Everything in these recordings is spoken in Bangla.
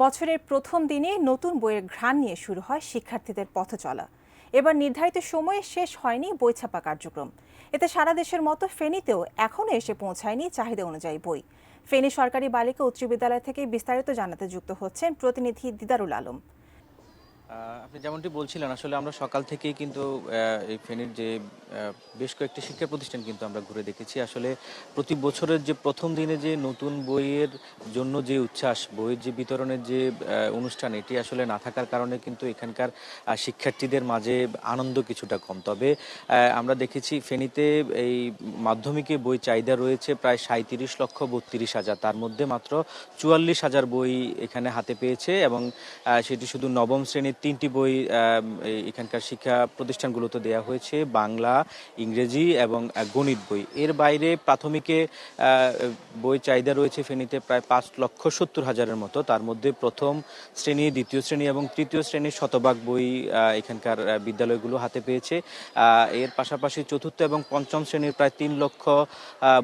বছরের প্রথম দিনে নতুন বইয়ের ঘ্রাণ নিয়ে শুরু হয় শিক্ষার্থীদের পথচলা। এবার নির্ধারিত সময়ে শেষ হয়নি বই ছাপা কার্যক্রম। এতে সারা দেশের মতো ফেনীতেও এখনও এসে পৌঁছায়নি চাহিদা অনুযায়ী বই। ফেনী সরকারি বালিকা উচ্চ বিদ্যালয় থেকে বিস্তারিত জানাতে যুক্ত হচ্ছেন প্রতিনিধি দিদারুল আলম। আপনি যেমনটি বলছিলেন, আসলে আমরা সকাল থেকেই কিন্তু এই ফেনীর যে বেশ কয়েকটি শিক্ষা প্রতিষ্ঠান কিন্তু আমরা ঘুরে দেখেছি। আসলে প্রতি বছরের যে প্রথম দিনে যে নতুন বইয়ের জন্য যে উচ্ছ্বাস, বইয়ের যে বিতরণের যে অনুষ্ঠান, এটি আসলে না থাকার কারণে কিন্তু এখানকার শিক্ষার্থীদের মাঝে আনন্দ কিছুটা কম। তবে আমরা দেখেছি ফেনীতে এই মাধ্যমিকে বই চাহিদা রয়েছে প্রায় 37,32,000। তার মধ্যে মাত্র 44,000 বই এখানে হাতে পেয়েছে এবং সেটি শুধু নবম শ্রেণীর 3টি বই এখানকার শিক্ষা প্রতিষ্ঠানগুলোতে দেওয়া হয়েছে, বাংলা, ইংরেজি এবং গণিত বই। এর বাইরে প্রাথমিকে বই চাহিদা রয়েছে ফেনীতে প্রায় 5,70,000-এর মতো। তার মধ্যে প্রথম শ্রেণী, দ্বিতীয় শ্রেণী এবং তৃতীয় শ্রেণীর শতভাগ বই এখানকার বিদ্যালয়গুলো হাতে পেয়েছে। এর পাশাপাশি চতুর্থ এবং পঞ্চম শ্রেণীর প্রায় 3 লক্ষ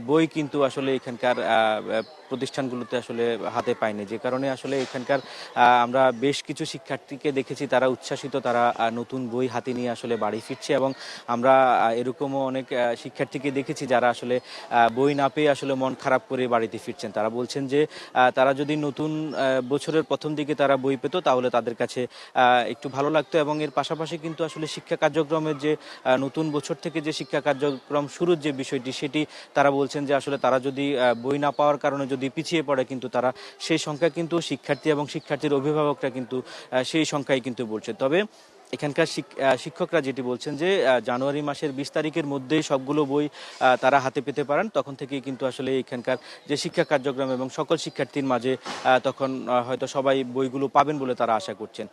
বই কিন্তু আসলে এখানকার প্রতিষ্ঠানগুলোতে আসলে হাতে পায়নি, যে কারণে আসলে এখানকার আমরা বেশ কিছু শিক্ষার্থীকে দেখেছি তারা উচ্ছ্বাসিত, তারা নতুন বই হাতে নিয়ে আসলে বাড়ি ফিরছে এবং আমরা এরকমও অনেক শিক্ষার্থীকে দেখেছি যারা আসলে বই না পেয়ে আসলে মন খারাপ করে বাড়িতে ফিরছেন। তারা বলছেন যে তারা যদি নতুন বছরের প্রথম দিকে তারা বই পেত তাহলে তাদের কাছে একটু ভালো লাগতো এবং এর পাশাপাশি কিন্তু আসলে শিক্ষা কার্যক্রমের যে নতুন বছর থেকে যে শিক্ষা কার্যক্রম শুরুর যে বিষয়টি, সেটি তারা বলছেন যে আসলে তারা যদি বই না পাওয়ার কারণে যদি পিছিয়ে পড়ে কিন্তু তারা সেই সংখ্যা কিন্তু শিক্ষার্থী এবং শিক্ষার্থীর অভিভাবকরা কিন্তু সেই সংখ্যাই কিন্তু বলছে। তবে এখানকার শিক্ষকরা যেটি বলছেন যে জানুয়ারি মাসের 20 তারিখের মধ্যেই সবগুলো বই তারা হাতে পেতে পারেন, তখন থেকেই কিন্তু আসলে এখানকার যে শিক্ষা কার্যক্রম এবং সকল শিক্ষার্থীর মাঝে তখন হয়তো সবাই বইগুলো পাবেন বলে তারা আশা করছেন।